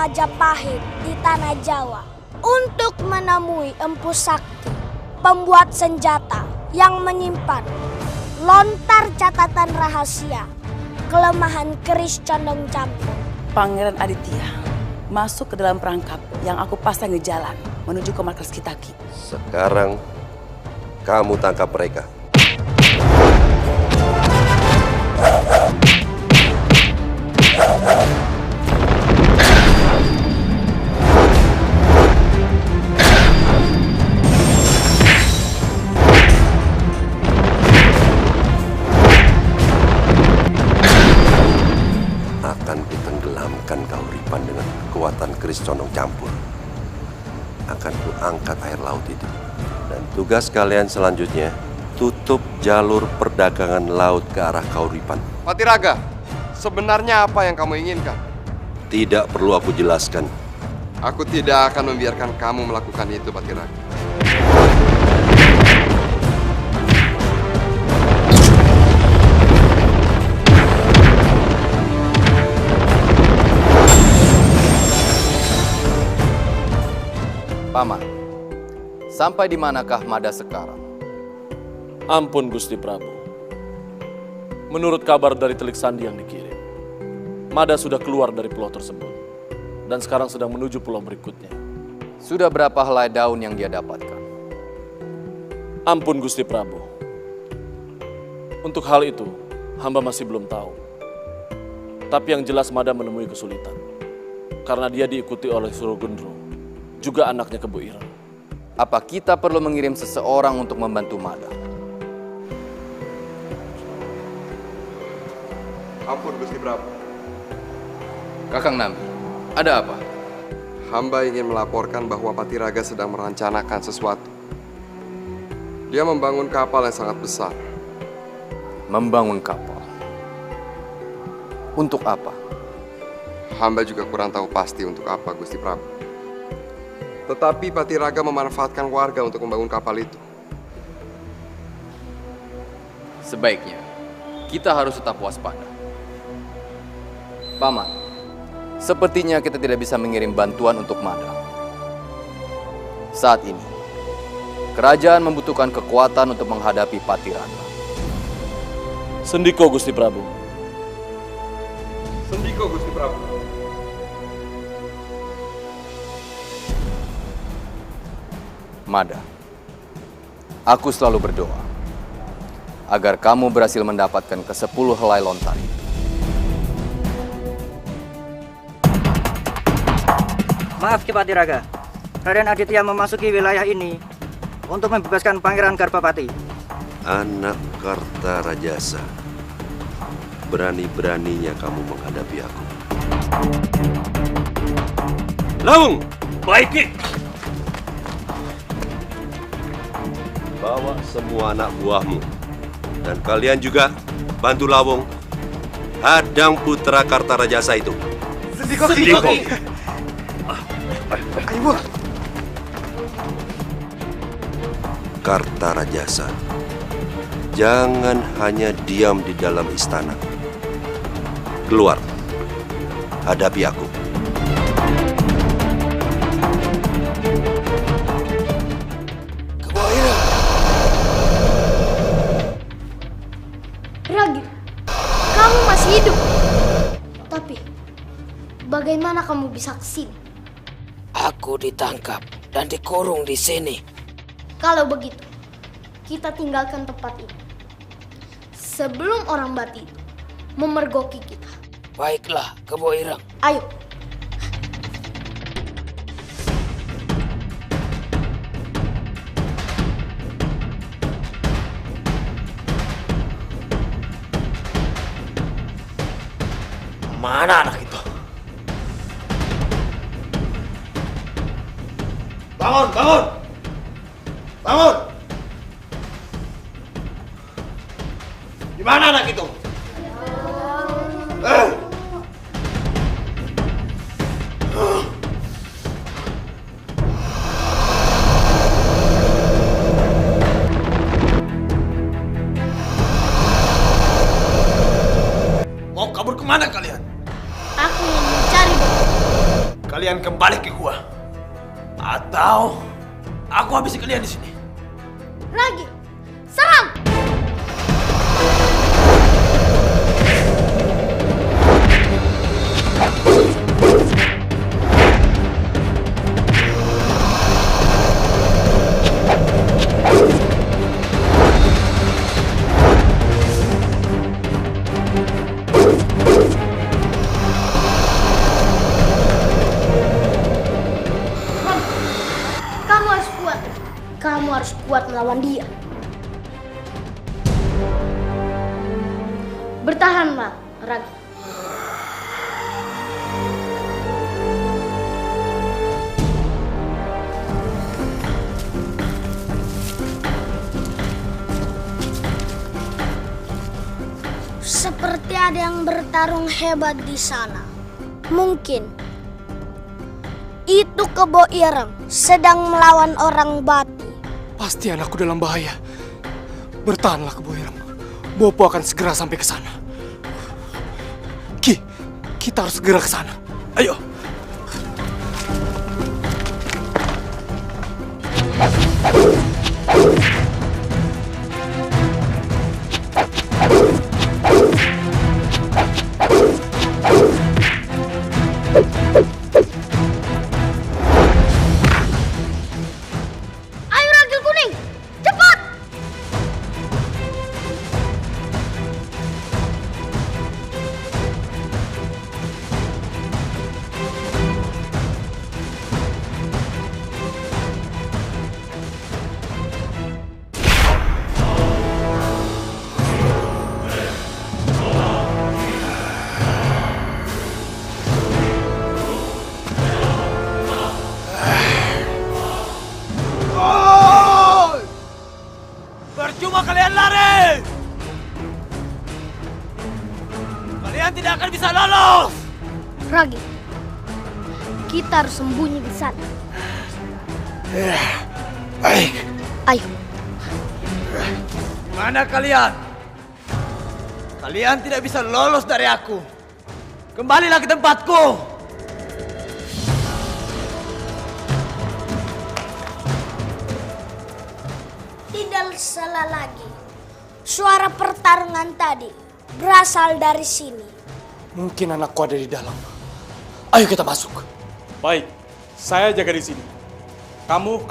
Majapahit di tanah Jawa untuk menemui Empu Sakti, pembuat senjata yang menyimpan lontar catatan rahasia kelemahan keris condong campur. Pangeran Aditya masuk ke dalam perangkap yang aku pasang di jalan menuju ke markas Kitaki. Sekarang kamu tangkap mereka. Akan kutenggelamkan Kauripan dengan kekuatan keris condong campur. Akan kuangkat air laut itu. Dan tugas kalian selanjutnya, tutup jalur perdagangan laut ke arah Kauripan. Patiraga, sebenarnya apa yang kamu inginkan? Tidak perlu aku jelaskan. Aku tidak akan membiarkan kamu melakukan itu, Patiraga. Paman, sampai di manakah Mada sekarang? Ampun Gusti Prabu. Menurut kabar dari Telik Sandi yang dikirim, Mada sudah keluar dari pulau tersebut dan sekarang sedang menuju pulau berikutnya. Sudah berapa helai daun yang dia dapatkan? Ampun Gusti Prabu. Untuk hal itu, hamba masih belum tahu. Tapi yang jelas Mada menemui kesulitan karena dia diikuti oleh Surogundro, juga anaknya Kebu Ireng. Apa kita perlu mengirim seseorang untuk membantu Mada? Ampun Gusti Prabu. Kakang Nambi, ada apa? Hamba ingin melaporkan bahwa Patiraga sedang merencanakan sesuatu. Dia membangun kapal yang sangat besar. Membangun kapal? Untuk apa? Hamba juga kurang tahu pasti untuk apa, Gusti Prabu. Tetapi Patiraga memanfaatkan warga untuk membangun kapal itu. Sebaiknya, kita harus tetap waspada. Paman, sepertinya kita tidak bisa mengirim bantuan untuk Mada. Saat ini, kerajaan membutuhkan kekuatan untuk menghadapi Patiraga. Sendiko Gusti Prabu. Sendiko Gusti Prabu. Mada, aku selalu berdoa agar kamu berhasil mendapatkan ke-10 helai lontar itu. Maaf Ki Patiraga, Raden Aditya memasuki wilayah ini untuk membebaskan Pangeran Garbapati. Anak Kartarajasa, berani-beraninya kamu menghadapi aku. Lawung! Baik, Ki. Bawa semua anak buahmu. Dan kalian juga bantu Lawung hadang putra Kartarajasa itu. Sendiko, Ki. Ayo, Kartarajasa, jangan hanya diam di dalam istana. Keluar, hadapi aku. Ragil, kamu masih hidup. Tapi, bagaimana kamu bisa kesini? Aku ditangkap dan dikurung di sini. Kalau begitu, kita tinggalkan tempat ini. Sebelum orang Bati itu memergoki kita. Baiklah, Kebu Ireng. Ayo. Mana anak itu? Bangun, bangun! Bangun! Di mana anak itu? Mau kabur kemana kalian? Aku ingin mencari Atau aku habisi kalian di sini. Ragi, serang! Kamu harus kuat melawan dia. Bertahanlah, Ragi. Seperti ada yang bertarung hebat di sana. Mungkin itu Kebo Ireng sedang melawan orang Bati. Pasti anakku dalam bahaya. Bertahanlah Kebo Ireng. Bopo akan segera sampai ke sana. Ki, kita harus segera ke sana. Ayo. Percuma kalian lari! Kalian tidak akan bisa lolos! Ragi, kita harus sembunyi di sana. Baik. Ayo. Mana kalian? Kalian tidak bisa lolos dari aku. Kembalilah ke tempatku. Tidak salah lagi. Suara pertarungan tadi berasal dari sini. Mungkin anakku ada di dalam. Ayo kita masuk. Baik, saya jaga di sini. Kamu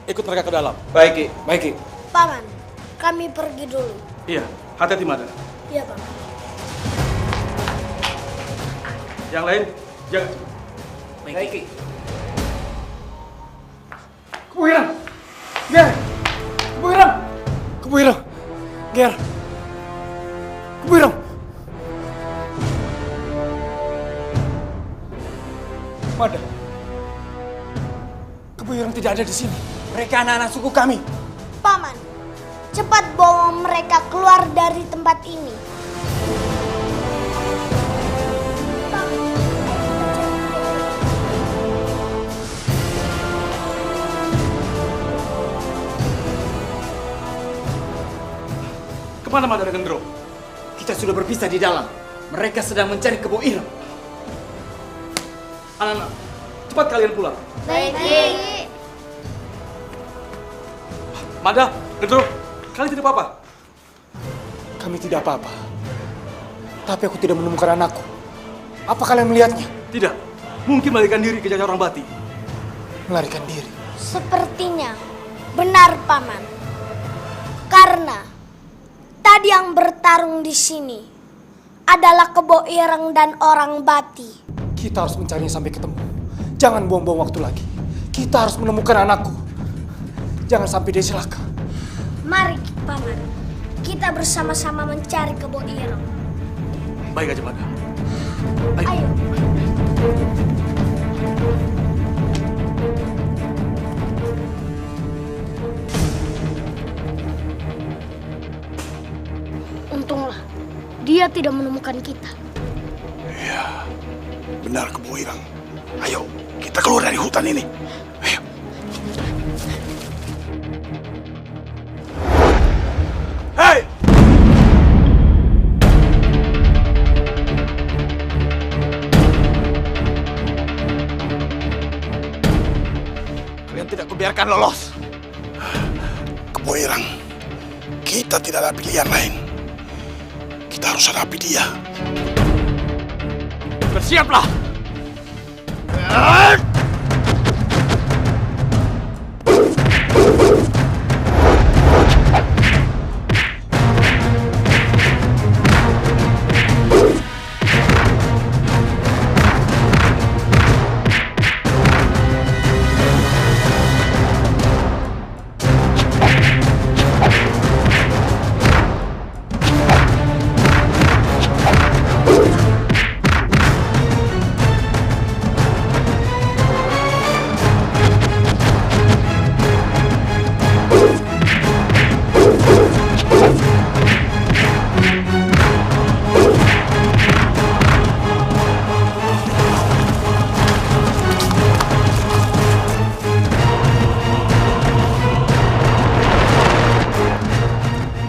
ikut mereka ke dalam. Baik, Ki. Baik, Ki. Paman, kami pergi dulu. Iya, hati-hati Mada. Iya, Paman. Yang lain, jaga. Baik, Ki. Kebo Ireng. Ger. Kebo Ireng. Kebo Ireng. Ger. Kebo Ireng. Mada. Kebo Ireng tidak ada di sini. Mereka anak-anak suku kami. Paman, cepat bawa mereka keluar dari tempat ini. Kemana Mada dan Gendro? Kita sudah berpisah di dalam. Mereka sedang mencari Kebo Ireng. Anak-anak, cepat kalian pulang. Baik. Mada, Gendro, kalian tidak apa-apa? Kami tidak apa-apa. Tapi aku tidak menemukan anakku. Apa kalian melihatnya? Tidak. Mungkin melarikan diri ke Jajah Orang Bati. Melarikan diri. Sepertinya benar, Paman. Karena tadi yang bertarung di sini adalah Kebo Ireng dan orang Bati. Kita harus mencarinya sampai ketemu. Jangan buang-buang waktu lagi. Kita harus menemukan anakku. Jangan sampai dia celaka. Mari, Paman. Kita bersama-sama mencari Kebo Ireng. Baik aja Mada. Ayo. Untunglah dia tidak menemukan kita. Iya, benar Kebo Ireng. Ayo, kita keluar dari hutan ini. Ayo. Hei! Kalian akan lolos. Kebo Irang, kita tidak ada pilihan lain. Kita harus hadapi dia. Bersiaplah!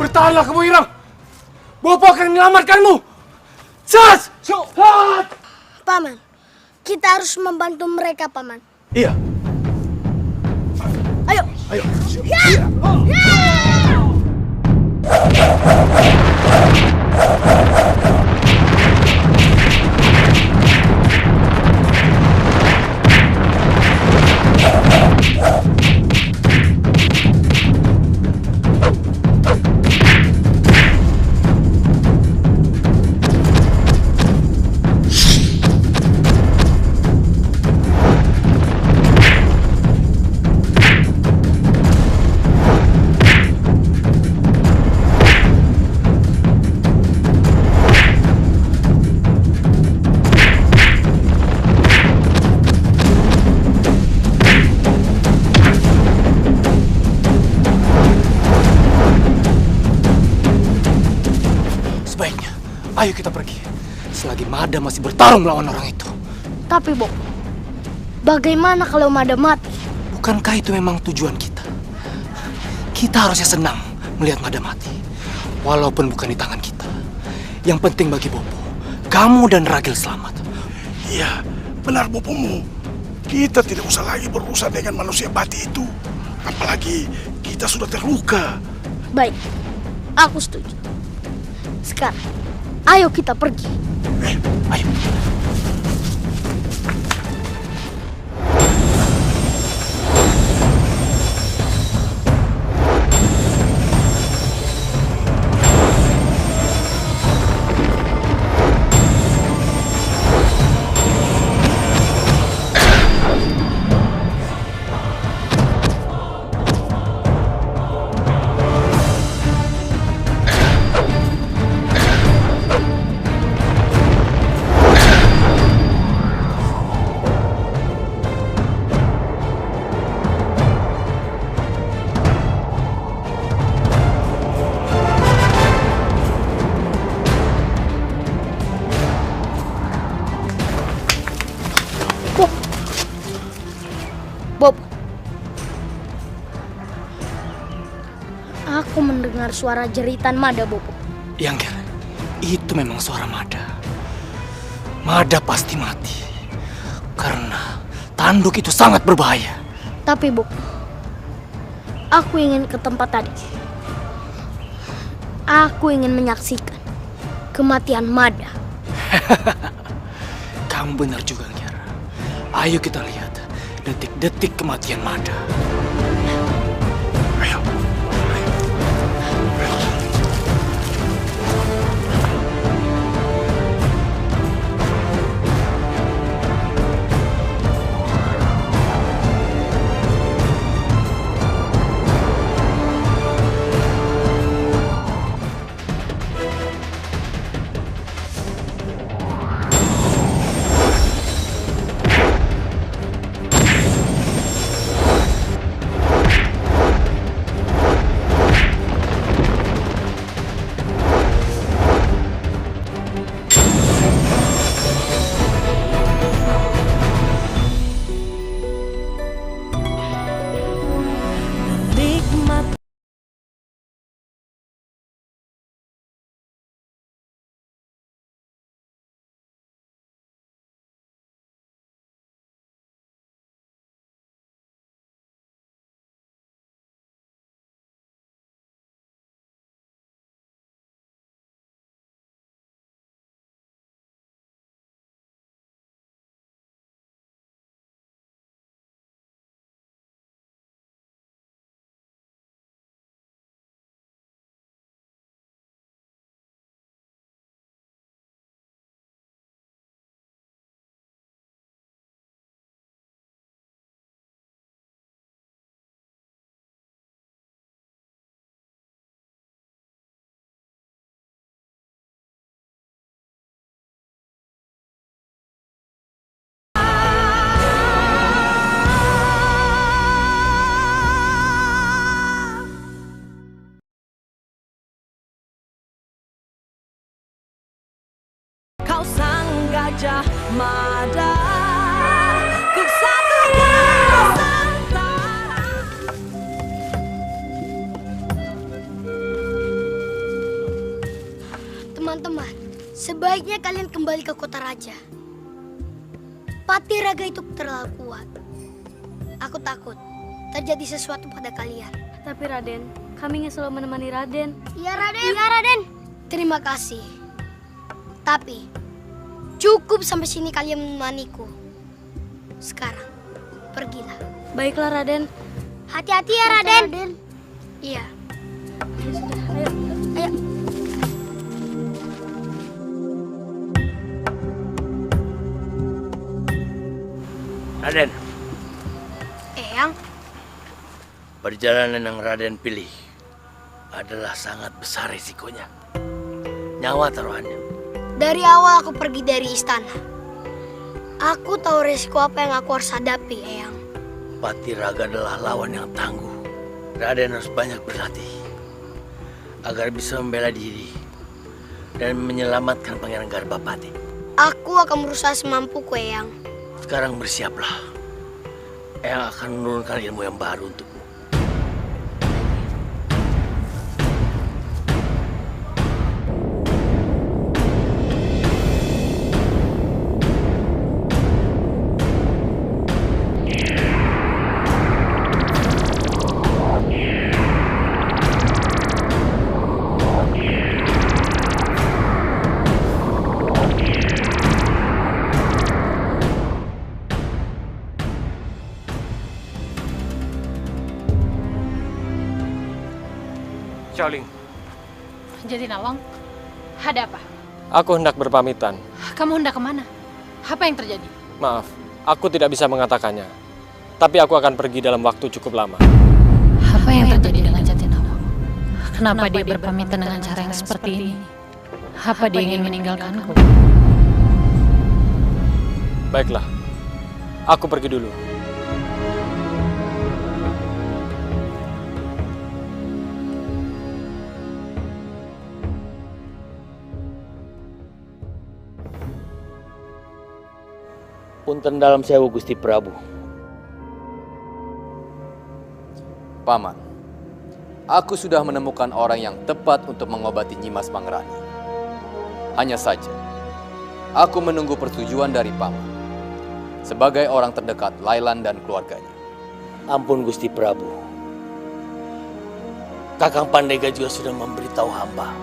Bertahanlah Kebo Irang. Bopo akan menyelamatkanmu. Jas! Paman, kita harus membantu mereka, Paman. Iya. Ayo. Ayo. Sebaiknya, ayo kita pergi. Selagi Mada masih bertarung melawan orang itu. Tapi Bopo, bagaimana kalau Mada mati? Bukankah itu memang tujuan kita? Kita harusnya senang melihat Mada mati. Walaupun bukan di tangan kita. Yang penting bagi Bopo, kamu dan Ragil selamat. Iya, benar Bopomu. Kita tidak usah lagi berurusan dengan manusia bati itu. Apalagi kita sudah terluka. Baik, aku setuju. Sekarang, ayo kita pergi. Ayo. Bob, aku mendengar suara jeritan Mada, Bopo. Yangger, itu memang suara Mada. Mada pasti mati. Karena tanduk itu sangat berbahaya. Tapi Bob, aku ingin ke tempat tadi. Aku ingin menyaksikan kematian Mada. Kamu benar juga, Yangger. Ayo kita lihat detik-detik kematian Mada. Ayo. Teman-teman, sebaiknya kalian kembali ke kota raja. Patiraga itu terlalu kuat. Aku takut terjadi sesuatu pada kalian. Tapi Raden, kami ingin selalu menemani Raden. Iya Raden. Iya Raden. Terima kasih. Tapi cukup sampai sini kalian menemaniku. Sekarang pergilah. Baiklah Raden. Hati-hati ya Raden. Iya. Ya sudah, ayo. Ayo. Raden, Eyang, perjalanan yang Raden pilih adalah sangat besar risikonya. Nyawa taruhannya. dari awal aku pergi dari istana. Aku tahu resiko apa yang aku harus hadapi, Eyang. Patiraga adalah lawan yang tangguh. Raden harus banyak berlatih agar bisa membela diri dan menyelamatkan Pangeran Garbapati. Aku akan berusaha semampuku, Eyang. Sekarang bersiaplah. Eyang akan menurunkan ilmu yang baru untukmu. Xiaoling, Jatinawang, ada apa? aku hendak berpamitan. Kamu hendak kemana? Apa yang terjadi? Maaf, aku tidak bisa mengatakannya. Tapi aku akan pergi dalam waktu cukup lama. Apa yang terjadi dengan Jatinawang? Kenapa dia berpamitan dengan cara yang seperti ini? Apa dia ingin meninggalkanku? Baiklah, aku pergi dulu. Punten dalam sewu Gusti Prabu. Paman, aku sudah menemukan orang yang tepat untuk mengobati Nyimas Mangrani. Hanya saja, aku menunggu persetujuan dari Paman sebagai orang terdekat Lailan dan keluarganya. Ampun Gusti Prabu. Kakang Pandega juga sudah memberitahu hamba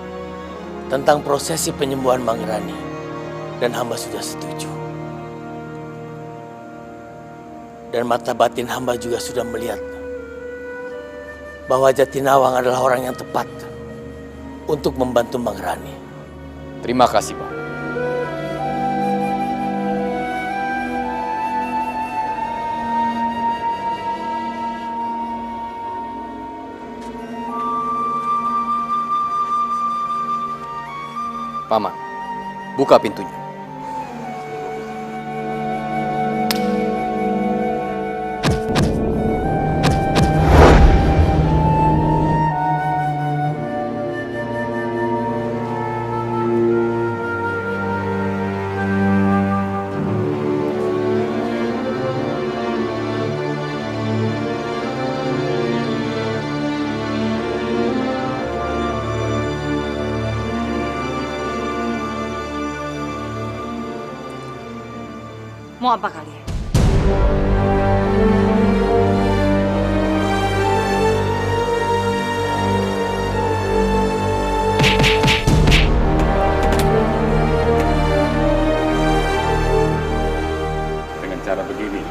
tentang prosesi penyembuhan Mangrani dan hamba sudah setuju. Dan mata batin hamba juga sudah melihat bahwa Jatinawang adalah orang yang tepat untuk membantu Mangrani. Terima kasih, Pak. Paman, buka pintunya. Mau apa kalian? Dengan cara begini,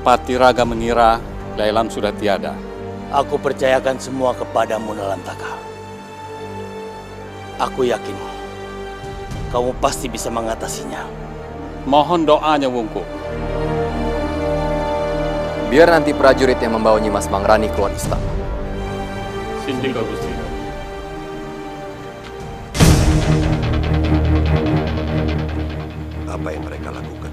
Patiraga mengira Lailan sudah tiada. Aku percayakan semua kepadamu, Nalantaka. Aku yakin kamu pasti bisa mengatasinya. Mohon doanya, Wungku. Biar nanti prajurit yang membawa Nyimas Mangrani keluar istana. Sindika Gusti. Apa yang mereka lakukan?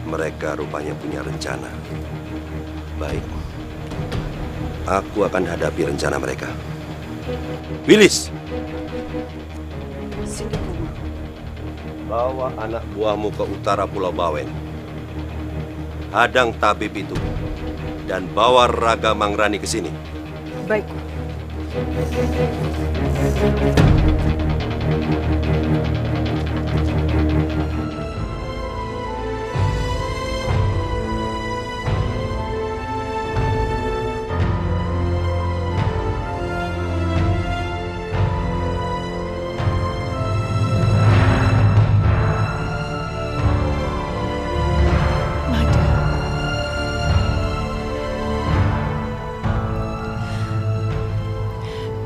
Mereka rupanya punya rencana. Baik, aku akan hadapi rencana mereka. Wilis! Bawa anak buahmu ke utara Pulau Bawen. Hadang tabib itu. Dan bawa Raga Mangrani ke sini. Baik.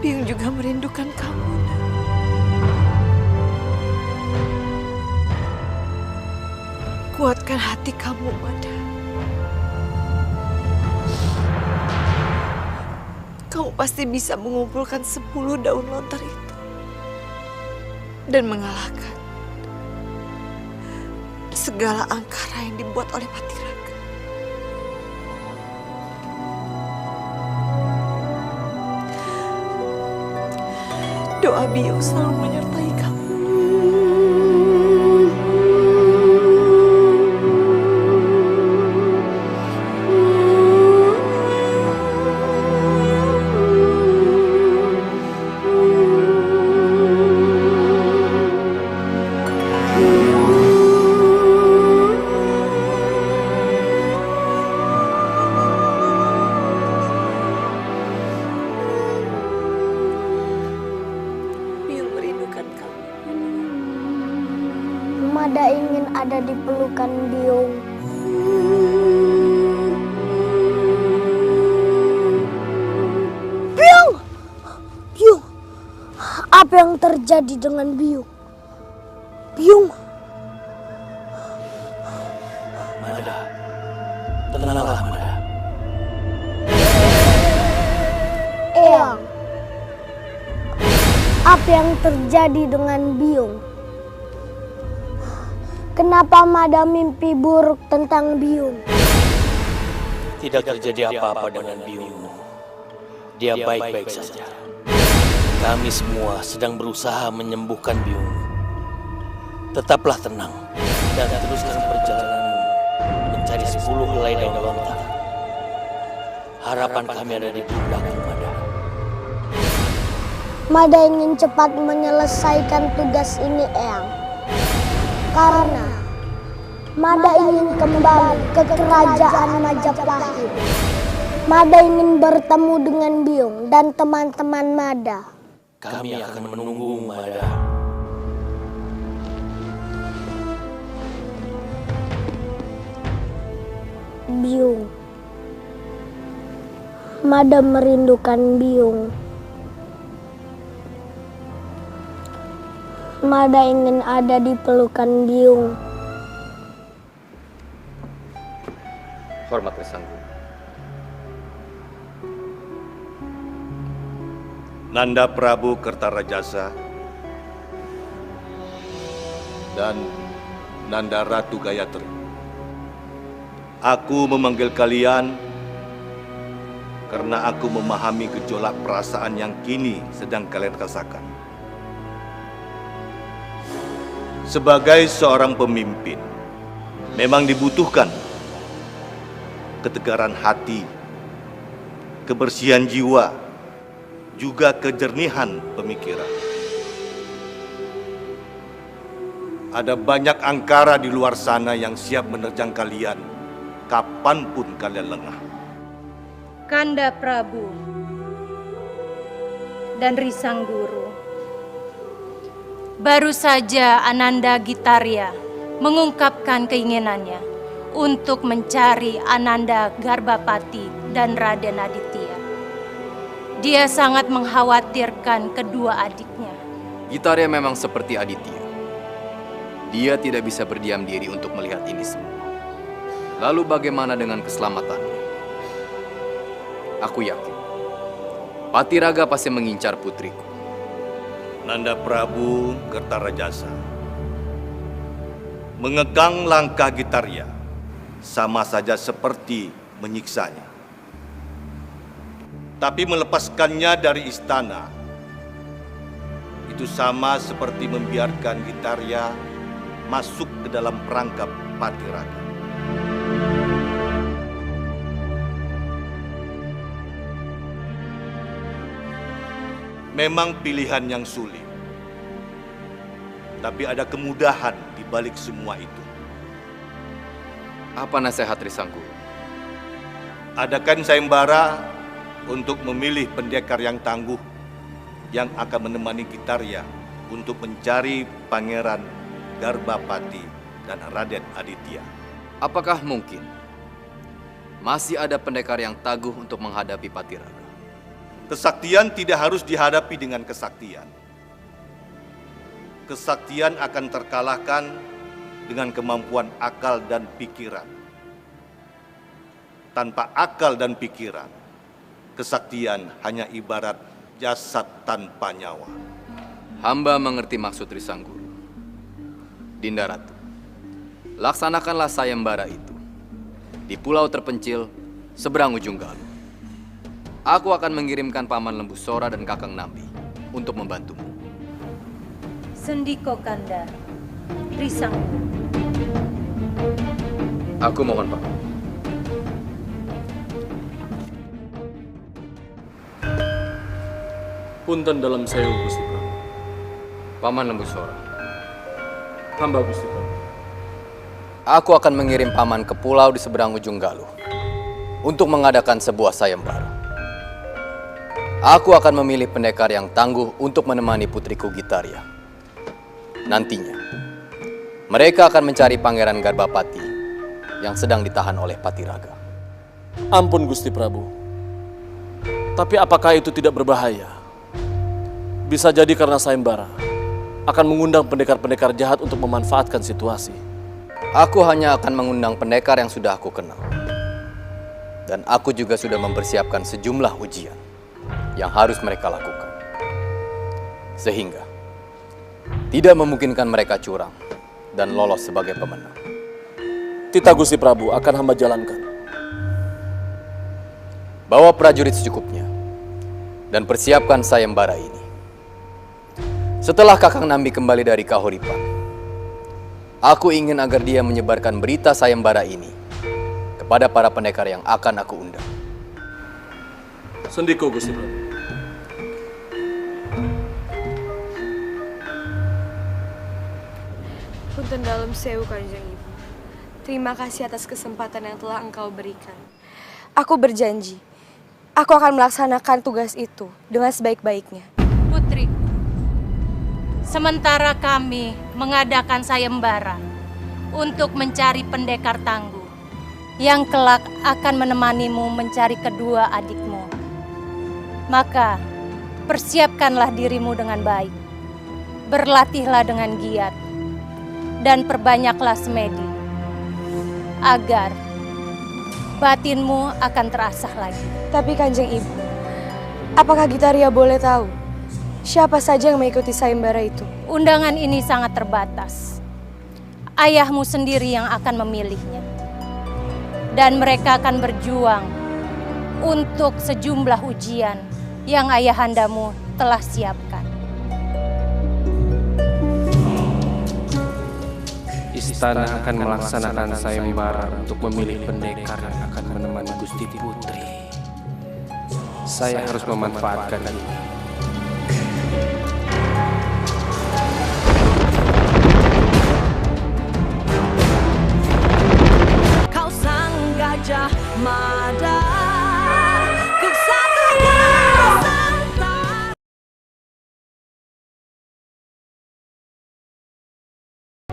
Biung juga merindukan kamu, Nak. Kuatkan hati kamu, Mada. Kamu pasti bisa mengumpulkan 10 daun lontar itu dan mengalahkan segala angkara yang dibuat oleh Patiraga. Doa Biung selalu menyertai kamu. Mada ingin ada di pelukan Biung. Biung! Biung! Apa yang terjadi dengan Biung? Biung! Mada, tenanglah Mada. Eyang, apa yang terjadi dengan Biung? Kenapa Mada mimpi buruk tentang Biung? Tidak terjadi apa-apa dengan Biung. Dia baik-baik saja. Kami semua sedang berusaha menyembuhkan Biung. Tetaplah tenang dan teruskan perjalananmu mencari 10 helai daun lontar. Harapan kami ada di pundakmu, Mada. Mada ingin cepat menyelesaikan tugas ini, Eyang. Karena Mada ingin kembali ke kerajaan Majapahit. Mada ingin bertemu dengan Biung dan teman-teman Mada. Kami akan menunggu, Mada. Biung. Mada merindukan Biung. Mada ingin ada di pelukan Biung. Hormat Risanggu. Nanda Prabu Kertarajasa dan Nanda Ratu Gayatri. Aku memanggil kalian karena aku memahami gejolak perasaan yang kini sedang kalian rasakan. Sebagai seorang pemimpin, memang dibutuhkan ketegaran hati, kebersihan jiwa, juga kejernihan pemikiran. Ada banyak angkara di luar sana yang siap menerjang kalian kapanpun kalian lengah. Kanda Prabu dan Risangguru. Baru saja Ananda Gitarya mengungkapkan keinginannya untuk mencari Ananda Garbapati dan Raden Aditya. Dia sangat mengkhawatirkan kedua adiknya. Gitarya memang seperti Aditya. Dia tidak bisa berdiam diri untuk melihat ini semua. Lalu bagaimana dengan keselamatannya? Aku yakin Patiraga pasti mengincar putriku. Nanda Prabu Kertarajasa mengekang langkah Gitarya sama saja seperti menyiksanya. Tapi melepaskannya dari istana itu sama seperti membiarkan Gitarya masuk ke dalam perangkap Patiraga. Memang pilihan yang sulit, tapi ada kemudahan di balik semua itu. Apa nasihat Trisangku? Adakan sayembara untuk memilih pendekar yang tangguh yang akan menemani Gitarya untuk mencari Pangeran Garbapati dan Raden Aditya. Apakah mungkin masih ada pendekar yang tangguh untuk menghadapi Patiraga? Kesaktian tidak harus dihadapi dengan kesaktian. Kesaktian akan terkalahkan dengan kemampuan akal dan pikiran. Tanpa akal dan pikiran, kesaktian hanya ibarat jasad tanpa nyawa. Hamba mengerti maksud Trisanggur. Dinda Ratu, laksanakanlah sayembara itu di pulau terpencil seberang ujung Galuh. Aku akan mengirimkan Paman Lembu Sora dan Kakang Nambi untuk membantumu. Sendiko Kanda, Trisanggur. Aku mohon, Pak. Punten dalam sewu, Gusti Prabu. Paman Lembu Sora. Hamba Gusti Prabu. Aku akan mengirim Paman ke pulau di seberang ujung Galuh untuk mengadakan sebuah sayembara. Aku akan memilih pendekar yang tangguh untuk menemani putriku Gitarya. Nantinya, mereka akan mencari Pangeran Garbapati yang sedang ditahan oleh Patiraga. Ampun Gusti Prabu. Tapi apakah itu tidak berbahaya? Bisa jadi karena sayembara akan mengundang pendekar-pendekar jahat untuk memanfaatkan situasi. Aku hanya akan mengundang pendekar yang sudah aku kenal. Dan aku juga sudah mempersiapkan sejumlah ujian yang harus mereka lakukan. Sehingga tidak memungkinkan mereka curang dan lolos sebagai pemenang. Titah Gusti Prabu akan hamba jalankan. Bawa prajurit secukupnya dan persiapkan sayembara ini. Setelah Kakang Nambi kembali dari Kahuripan, aku ingin agar dia menyebarkan berita sayembara ini kepada para pendekar yang akan aku undang. Sendiko Gusti Prabu. Punten dalam sewu Kanjeng Ibu. Terima kasih atas kesempatan yang telah engkau berikan. Aku berjanji, aku akan melaksanakan tugas itu dengan sebaik-baiknya. Putri, sementara kami mengadakan sayembara untuk mencari pendekar tangguh yang kelak akan menemanimu mencari kedua adikmu. Maka, persiapkanlah dirimu dengan baik. Berlatihlah dengan giat dan perbanyaklah semedi agar batinmu akan terasah lagi. Tapi Kanjeng Ibu, apakah Gitarya boleh tahu siapa saja yang mengikuti sayembara itu? Undangan ini sangat terbatas. Ayahmu sendiri yang akan memilihnya. Dan mereka akan berjuang untuk sejumlah ujian yang ayahandamu telah siapkan. Istana akan melaksanakan sayembara untuk memilih pendekar yang akan menemani Gusti Putri. Saya harus memanfaatkan ini. Kau sang gajah mada, ku satukan serta.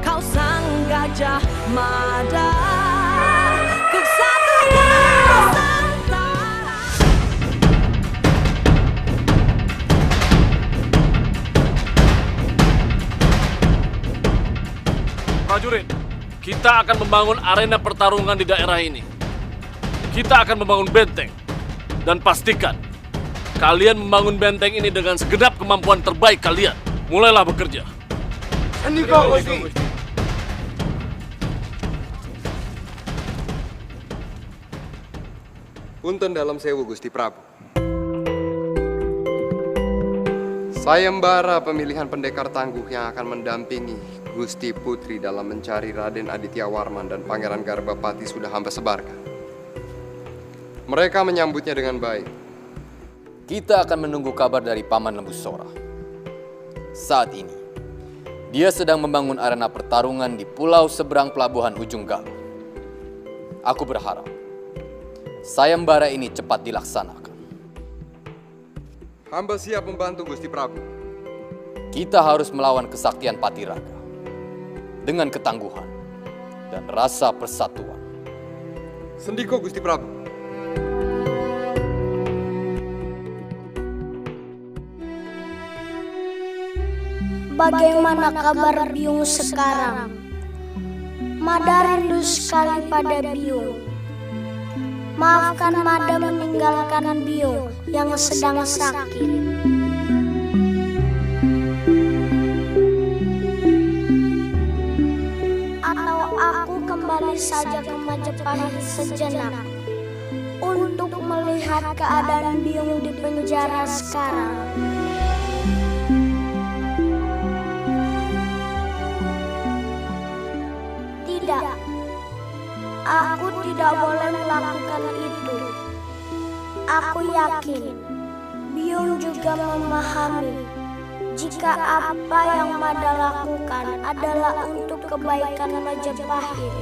Kau sang gajah mada, ku satukan serta. Prajurit, kita akan membangun arena pertarungan di daerah ini. Kita akan membangun benteng. Dan pastikan, kalian membangun benteng ini dengan segenap kemampuan terbaik kalian. Mulailah bekerja. Sendiko Gusti. Punten dalam sewu Gusti Prabu. Sayembara pemilihan pendekar tangguh yang akan mendampingi Gusti Putri dalam mencari Raden Aditya Warman dan Pangeran Garbapati sudah hamba sebarkan. Mereka menyambutnya dengan baik. Kita akan menunggu kabar dari Paman Lembu Sora. Saat ini, dia sedang membangun arena pertarungan di pulau seberang pelabuhan Ujung Galuh. Aku berharap sayembara ini cepat dilaksanakan. Hamba siap membantu Gusti Prabu. Kita harus melawan kesaktian Patiraga dengan ketangguhan dan rasa persatuan. Sendiko Gusti Prabu. Bagaimana kabar Biung sekarang? Mada rindu sekali pada Biung. Maafkan Mada meninggalkan Biung yang sedang sakit. Atau aku kembali saja ke Majapahit sejenak untuk melihat keadaan Biung di penjara sekarang. Tidak, aku tidak boleh melakukan itu. Aku yakin Biung juga memahami jika apa yang Mada lakukan adalah untuk kebaikan Majapahit.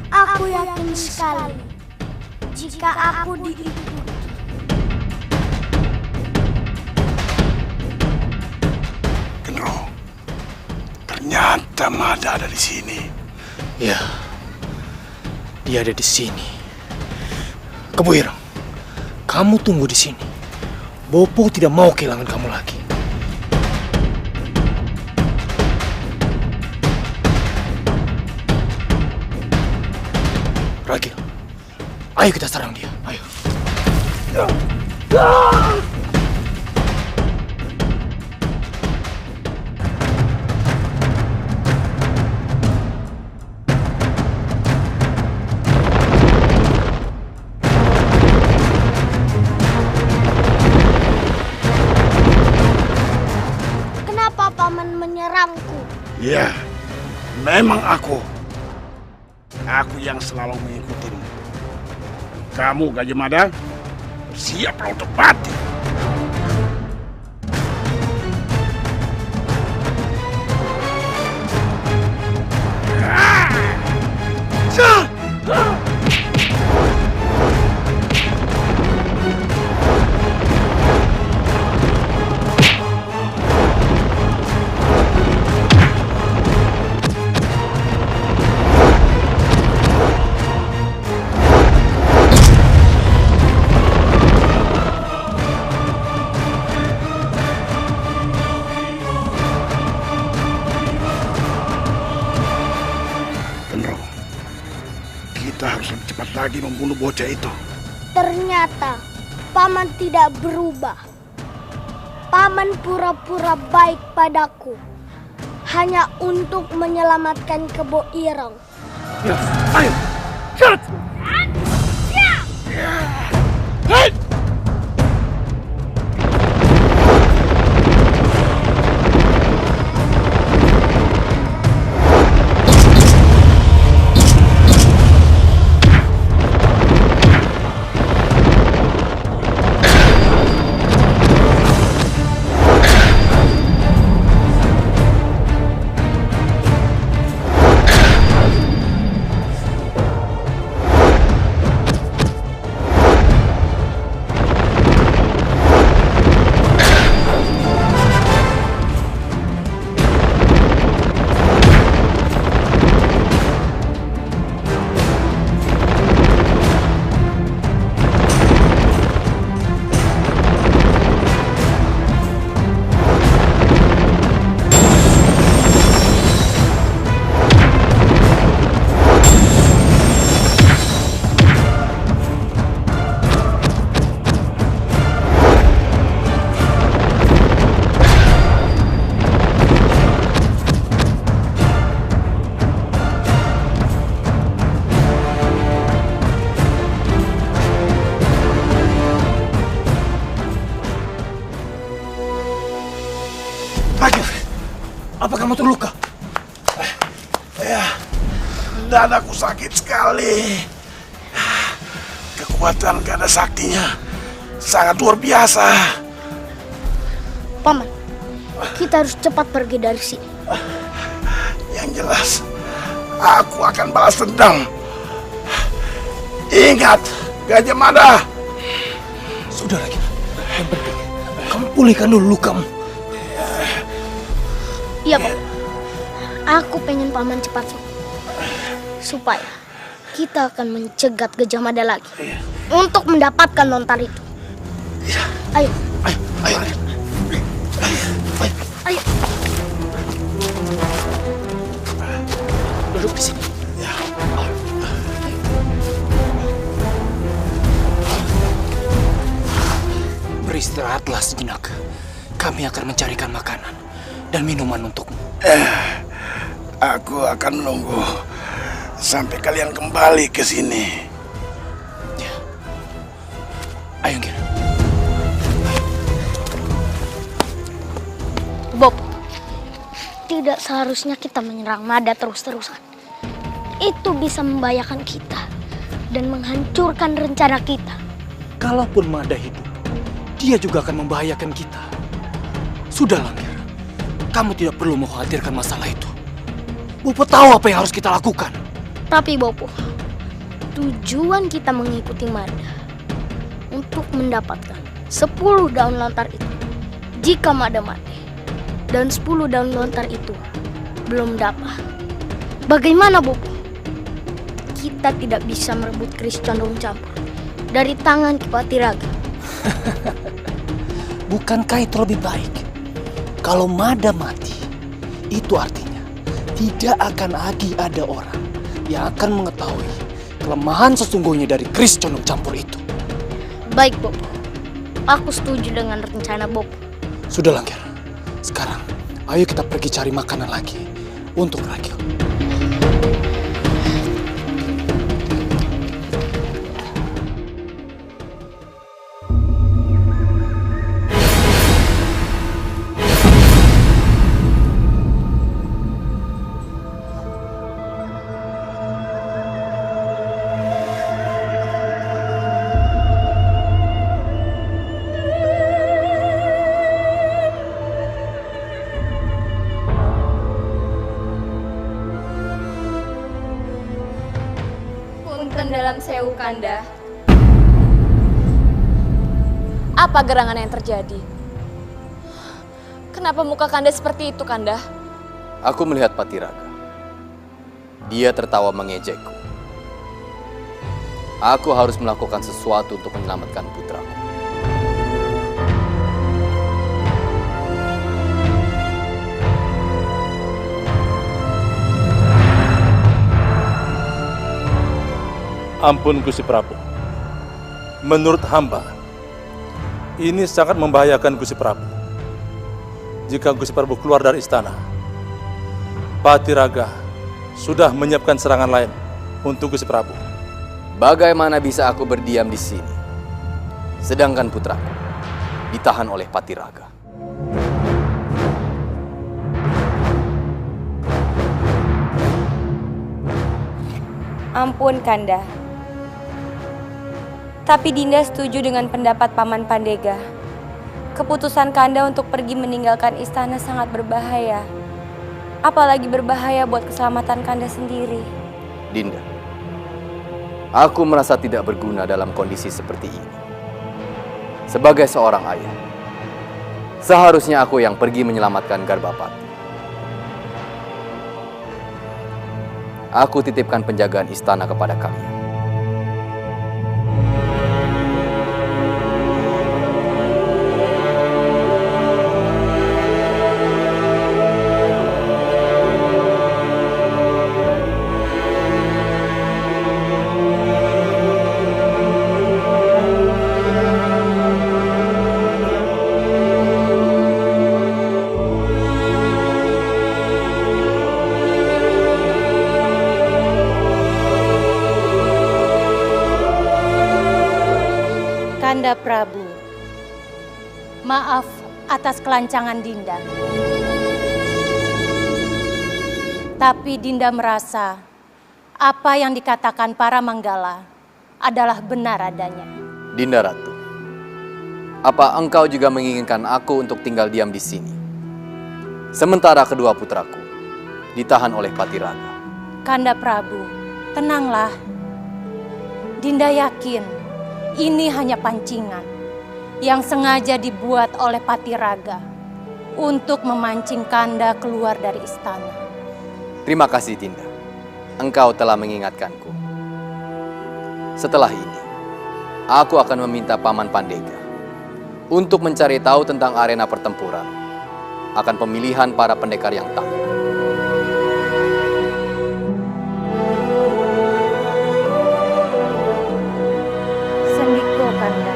Aku yakin sekali jika aku diikuti. Genro, ternyata Mada ada di sini. Ya, dia ada di sini. Kebu Ireng, kamu tunggu di sini. Bopo tidak mau kehilangan kamu lagi. Ragil, ayo kita serang dia, ayo. Kenapa Paman menyerangku? Ya, memang aku. Aku yang selalu mengikutimu. Kamu, Gajah Mada, bersiaplah untuk mati. Kita harus lebih cepat lagi membunuh bocah itu. Ternyata Paman tidak berubah. Paman pura-pura baik padaku hanya untuk menyelamatkan Kebo Ireng. Ya, ayo, cepat! Hei! kamu terluka? Ya, dadaku sakit sekali. Kekuatan ganda saktinya sangat luar biasa. Paman, kita harus cepat pergi dari sini. Yang jelas, aku akan balas dendam. Ingat, Gajah Mada. Sudah lagi. Yang penting, kamu pulihkan dulu lukamu. Iya, Pak. Aku pengen Paman cepat sembuh. Supaya kita akan mencegat Gajah Mada lagi. Untuk mendapatkan lontar itu. Ayo. Ayo. Ayo. Duduk di sini. Beristirahatlah sejenak. Kami akan mencarikan makanan dan minuman untukmu. Aku akan menunggu sampai kalian kembali ke sini. Ya. Ayo, Ngir. Bob, tidak seharusnya kita menyerang Mada terus-terusan. Itu bisa membahayakan kita dan menghancurkan rencana kita. Kalaupun Mada hidup, dia juga akan membahayakan kita. Sudahlah, Ngir. Kamu tidak perlu mengkhawatirkan masalah itu. Bopo tahu apa yang harus kita lakukan. Tapi Bopo, tujuan kita mengikuti Mada untuk mendapatkan 10 daun lontar itu. Jika Mada mati dan 10 daun lontar itu belum dapat, bagaimana Bopo? Kita tidak bisa merebut keris condong campur dari tangan Ki Patiraga. Bukankah itu lebih baik? Kalau Mada mati, itu artinya tidak akan lagi ada orang yang akan mengetahui kelemahan sesungguhnya dari keris condong campur itu. Baik, Bob. Aku setuju dengan rencana Bob. Sudah, Langkir. Sekarang, ayo kita pergi cari makanan lagi untuk Ragil. Dalam sewu, Kanda. Apa gerangan yang terjadi? Kenapa muka Kanda seperti itu, Kanda? Aku melihat Patiraga. Dia tertawa mengejekku. Aku harus melakukan sesuatu untuk menyelamatkan putraku. Ampun Gusti Prabu. Menurut hamba, ini sangat membahayakan Gusti Prabu. Jika Gusti Prabu keluar dari istana, Patiraga sudah menyiapkan serangan lain untuk Gusti Prabu. Bagaimana bisa aku berdiam di sini, sedangkan putraku ditahan oleh Patiraga? Ampun, Kanda. Tapi Dinda setuju dengan pendapat Paman Pandega. Keputusan Kanda untuk pergi meninggalkan istana sangat berbahaya. Apalagi berbahaya buat keselamatan Kanda sendiri. Dinda, aku merasa tidak berguna dalam kondisi seperti ini. Sebagai seorang ayah, seharusnya aku yang pergi menyelamatkan Garbapati. Aku titipkan penjagaan istana kepada kalian. Kanda Prabu, maaf atas kelancangan Dinda. Tapi Dinda merasa apa yang dikatakan para Manggala adalah benar adanya. Dinda Ratu, apa engkau juga menginginkan aku untuk tinggal diam di sini? Sementara kedua putraku ditahan oleh Patiraga. Kanda Prabu, tenanglah. Dinda yakin ini hanya pancingan yang sengaja dibuat oleh Patiraga untuk memancing Kanda keluar dari istana. Terima kasih Dinda, engkau telah mengingatkanku. Setelah ini, aku akan meminta Paman Pandega untuk mencari tahu tentang arena pertempuran akan pemilihan para pendekar yang tangguh. Sendiko Kanda.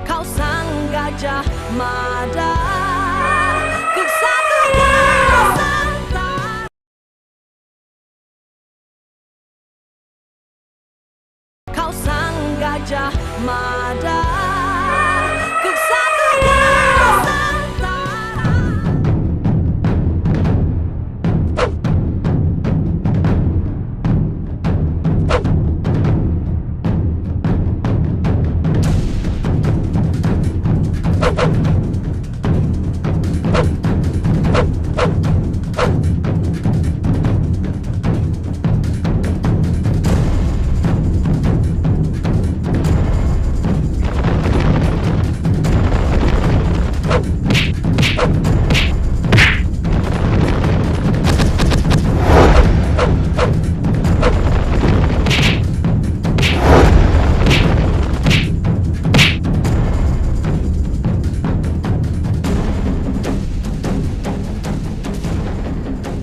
Kau sang gajah mada, kesatuan Nusantara. Kau sang gajah mada, kesatuan Nusantara.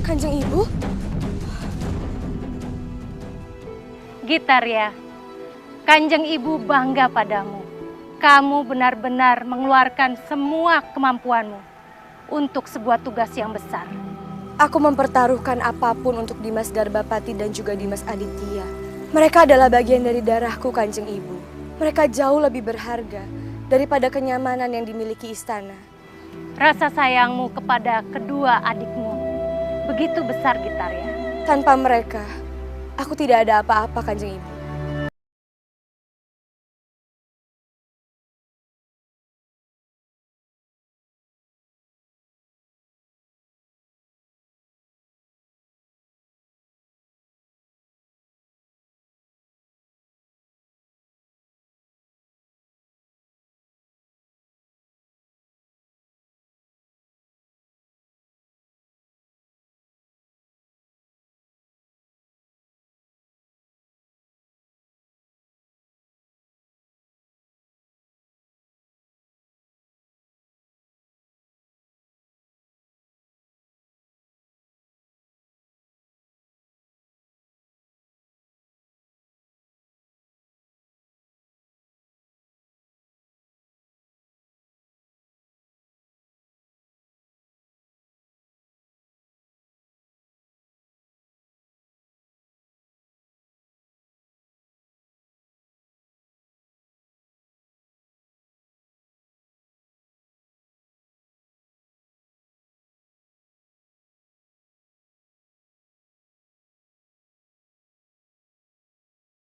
Kanjeng Ibu? Gitarya, Kanjeng Ibu bangga padamu. Kamu benar-benar mengeluarkan semua kemampuanmu untuk sebuah tugas yang besar. Aku mempertaruhkan apapun untuk Dimas Garbapati dan juga Dimas Aditya. Mereka adalah bagian dari darahku, Kanjeng Ibu. Mereka jauh lebih berharga daripada kenyamanan yang dimiliki istana. Rasa sayangmu kepada kedua adikmu begitu besar, Gitarya. Tanpa mereka, aku tidak ada apa-apa, Kanjeng Ibu.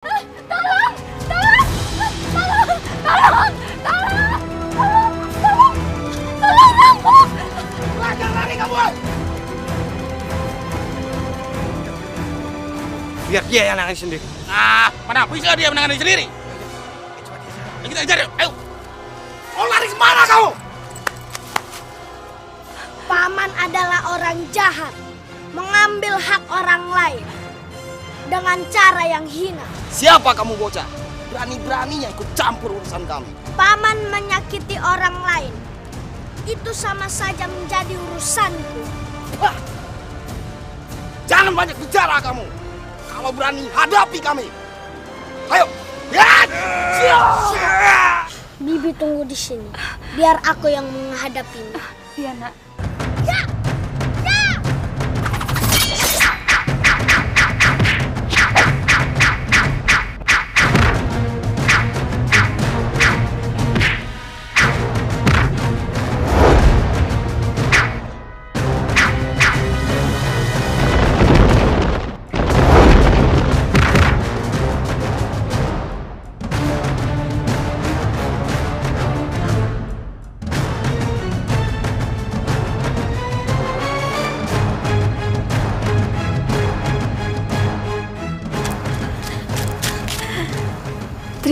Tolong! Tolong! Tolong! Tolong! Tolong! Tolong! Tolong aku! Jangan lari kamu! Biar dia yang nangani sendiri. Mana bisa dia menangani sendiri? Ayo kita kejar, yuk. Ayo. Mau lari kemana kau? Paman adalah orang jahat, mengambil hak orang lain dengan cara yang hina. Siapa kamu bocah? Berani-beraninya ikut campur urusan kami. Paman menyakiti orang lain, itu sama saja menjadi urusanku. Jangan banyak bicara kamu. Kalau berani hadapi kami. Ayo. Ya! Bibi tunggu di sini, biar aku yang menghadapinya. Iya, Nak.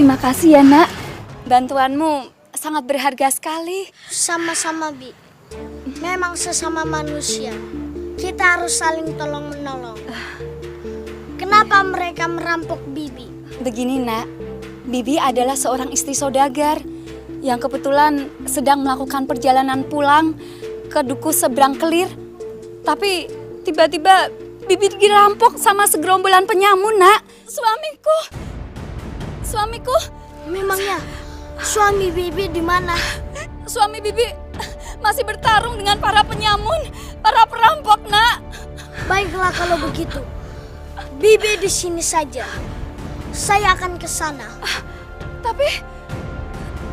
Terima kasih ya, Nak. Bantuanmu sangat berharga sekali. Sama-sama, Bi. Memang sesama manusia, kita harus saling tolong-menolong. Kenapa mereka merampok Bibi? Begini, Nak. Bibi adalah seorang istri saudagar yang kebetulan sedang melakukan perjalanan pulang ke duku seberang Kelir. Tapi tiba-tiba Bibi dirampok sama segerombolan penyamun, Nak. Suamiku. Memangnya suami Bibi di mana? Suami Bibi masih bertarung dengan para penyamun, para perampok, Nak. Baiklah kalau begitu. Bibi di sini saja. Saya akan ke sana.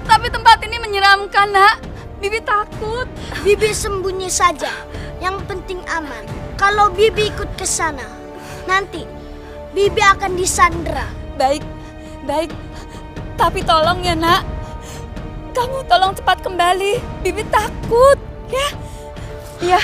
Tapi tempat ini menyeramkan, Nak. Bibi takut. Bibi sembunyi saja. Yang penting aman. Kalau Bibi ikut ke sana, nanti Bibi akan disandera. Baik. Tapi tolong ya, Nak. Kamu tolong cepat kembali. Bibi takut, ya. Iya.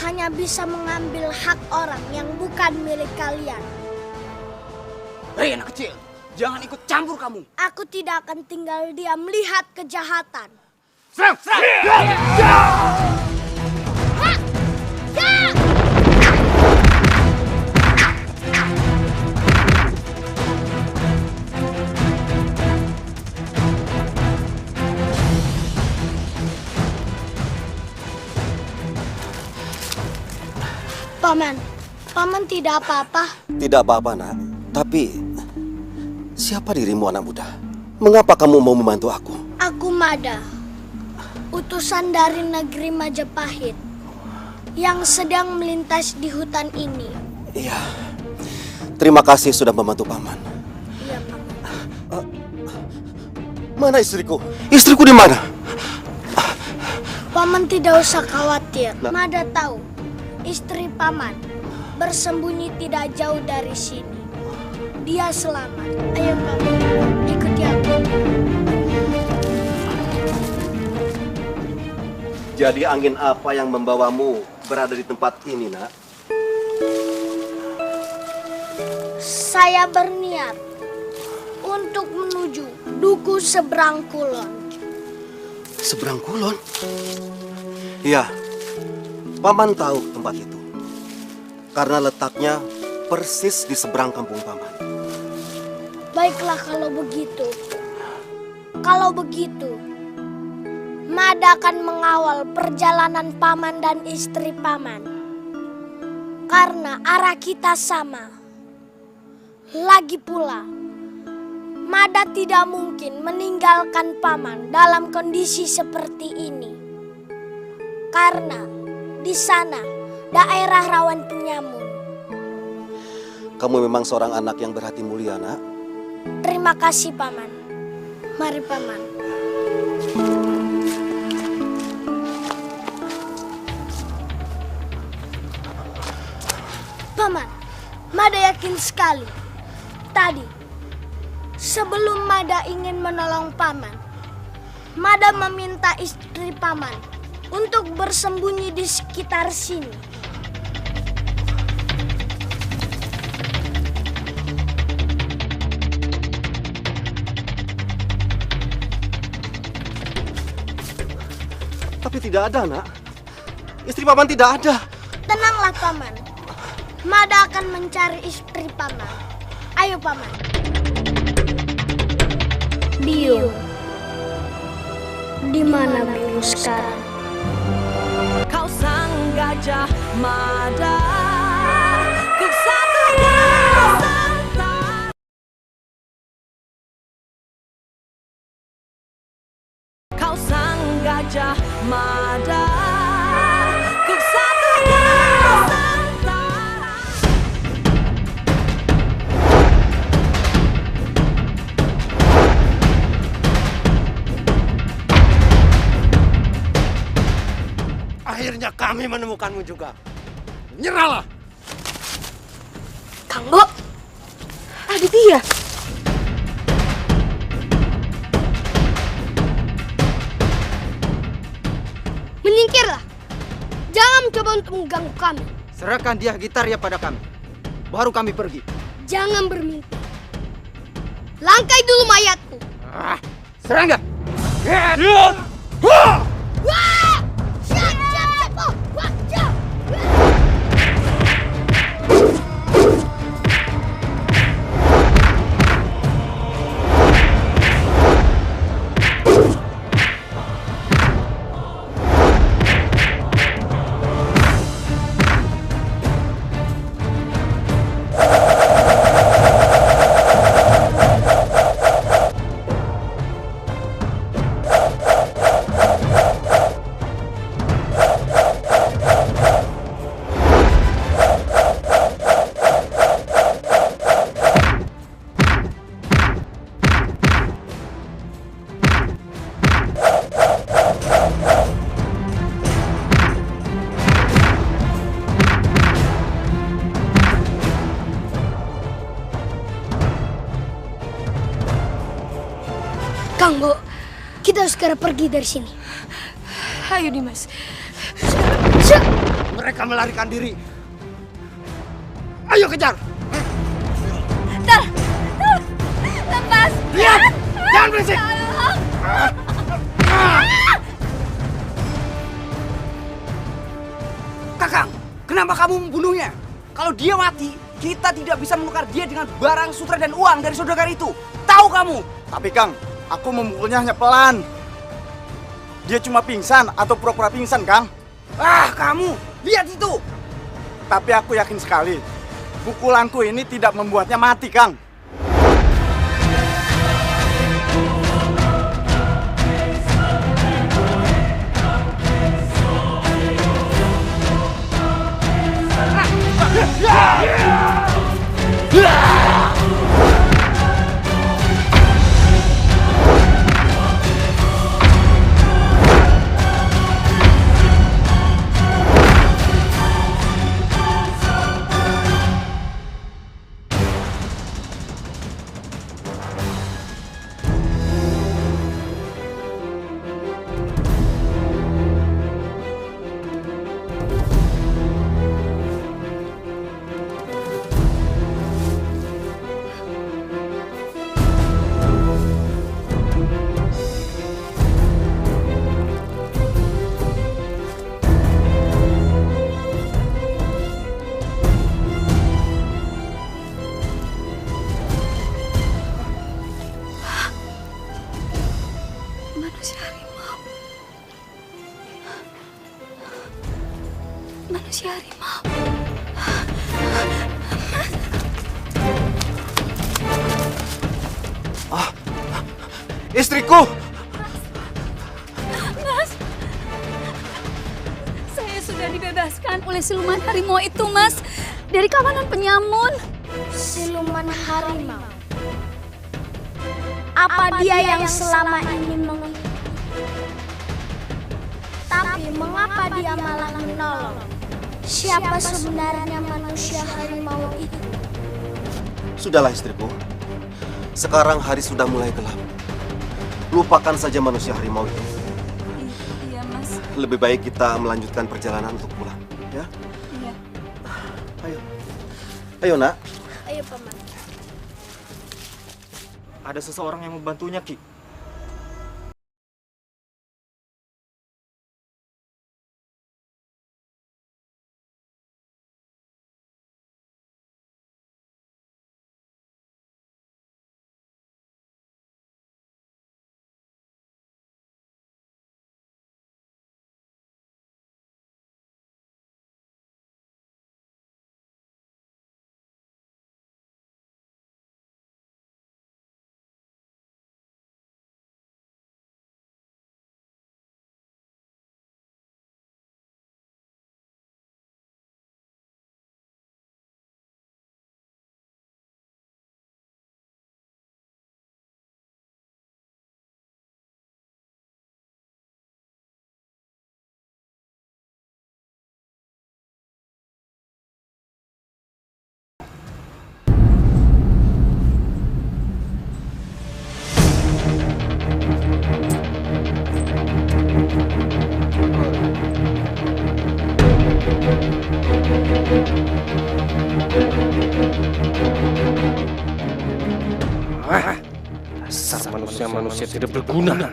Hanya bisa mengambil hak orang yang bukan milik kalian. Hei anak kecil, jangan ikut campur kamu. Aku tidak akan tinggal diam melihat kejahatan. Serang! Paman tidak apa-apa. Tidak apa-apa, Nak. Tapi, siapa dirimu anak muda? Mengapa kamu mau membantu aku? Aku Mada, utusan dari negeri Majapahit yang sedang melintas di hutan ini. Iya, terima kasih sudah membantu Paman. Iya, Paman. Mana istriku? Istriku di mana? Paman tidak usah khawatir. Mada tahu, istri Paman bersembunyi tidak jauh dari sini. Dia selamat. Ayo Paman, ikuti aku. Jadi angin apa yang membawamu berada di tempat ini, Nak? Saya berniat untuk menuju duku seberang kulon. Seberang kulon? Iya, Paman tahu tempat itu. Karena letaknya persis di seberang kampung Paman. Baiklah kalau begitu, Mada akan mengawal perjalanan Paman dan istri Paman. Karena arah kita sama. Lagi pula, Mada tidak mungkin meninggalkan Paman dalam kondisi seperti ini. Karena di sana daerah rawan penyamun. Kamu memang seorang anak yang berhati mulia, Nak. Terima kasih, Paman. Mari, Paman. Paman, Mada yakin sekali. Tadi, sebelum Mada ingin menolong Paman, Mada meminta istri Paman untuk bersembunyi di sekitar sini. Tapi tidak ada, Nak. Istri Paman tidak ada. Tenanglah, Paman. Mada akan mencari istri Paman. Ayo, Paman. Biung. Di mana Biung sekarang? Kau sang gajah Mada, kesatria Gajah Mada, ku satukan Nusantara. Akhirnya kami menemukanmu juga. Nyerahlah. Kang Bo, Aditya. Menyingkirlah. Jangan mencoba untuk mengganggu kami. Serahkan dia gitarnya pada kami. Baru kami pergi. Jangan bermimpi. Langkai dulu mayatku. Serangga. Wah! Siap, siap, siap. Oh, wah, siap. Kang Bo, kita harus segera pergi dari sini. Ayo Dimas. Mereka melarikan diri. Ayo kejar. Lepas. Lihat, jangan berisik. Kakang, kenapa kamu membunuhnya? Kalau dia mati, kita tidak bisa menukar dia dengan barang sutra dan uang dari saudagar itu. Tahu kamu? Tapi Kang, aku memukulnya hanya pelan. Dia cuma pingsan atau pura-pura pingsan, Kang. Kamu, lihat itu. Tapi aku yakin sekali, pukulanku ini tidak membuatnya mati, Kang. Manusia harimau. Istriku! Mas, saya sudah dibebaskan oleh siluman harimau itu, Mas. Dari kawanan penyamun. Siluman harimau. Apa dia yang selama ini mengikuti? Tapi mengapa dia malah menolong? Siapa sebenarnya manusia harimau itu? Sudahlah istriku. Sekarang hari sudah mulai gelap. Lupakan saja manusia harimau itu. Iya, Mas. Lebih baik kita melanjutkan perjalanan untuk pulang, ya? Iya. Ayo, Nak. Ayo, Paman. Ada seseorang yang membantunya, Ki. Dasar manusia-manusia tidak berguna.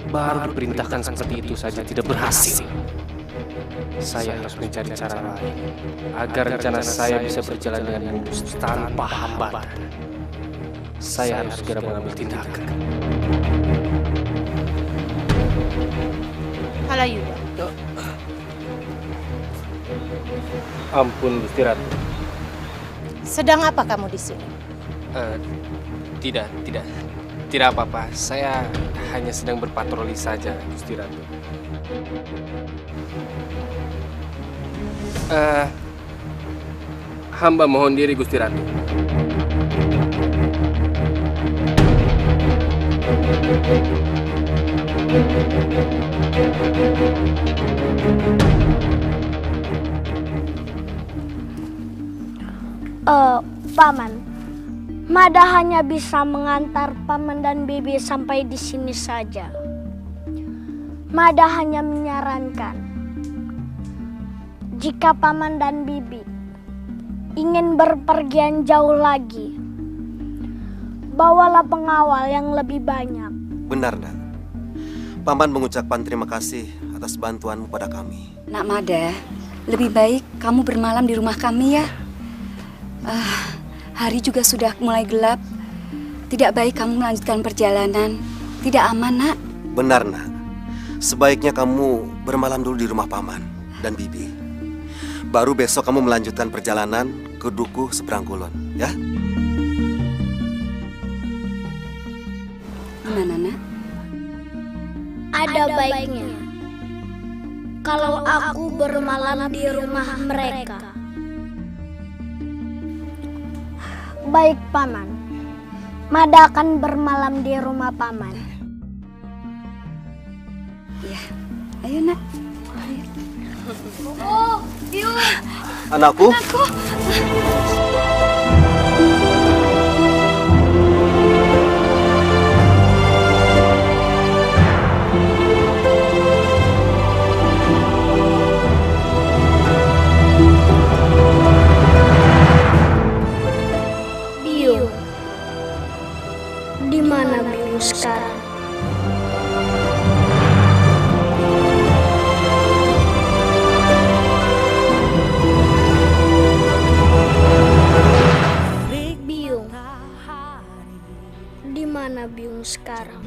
Baru diperintahkan seperti itu saja tidak berhasil. Saya harus mencari cara lain agar rencana saya bisa berjalan dengan mulus tanpa hambatan. Saya harus segera mengambil tindakan. Halayuda. Ampun Gusti Ratu. Sedang apa kamu di sini? Tidak apa-apa. Saya hanya sedang berpatroli saja, Gusti Ratu. Hamba mohon diri, Gusti Ratu. Paman, Mada hanya bisa mengantar Paman dan Bibi sampai di sini saja. Mada hanya menyarankan, jika Paman dan Bibi ingin berpergian jauh lagi, bawalah pengawal yang lebih banyak. Benar, Nak. Paman mengucapkan terima kasih atas bantuanmu pada kami. Nak Mada, lebih baik kamu bermalam di rumah kami ya. Hari juga sudah mulai gelap. Tidak baik kamu melanjutkan perjalanan. Tidak aman, Nak. Benar, Nak. Sebaiknya kamu bermalam dulu di rumah Paman dan Bibi. Baru besok kamu melanjutkan perjalanan ke Dukuh Seberang Kulon, ya? Gimana, Nak? Ada baiknya kalau aku bermalam di rumah mereka. Baik, Paman. Mada akan bermalam di rumah Paman. Ya, ayo Nak. Ayo. Oh, Biung. Anakku. Biung. Di mana Biung sekarang? Biung. Di mana Biung sekarang?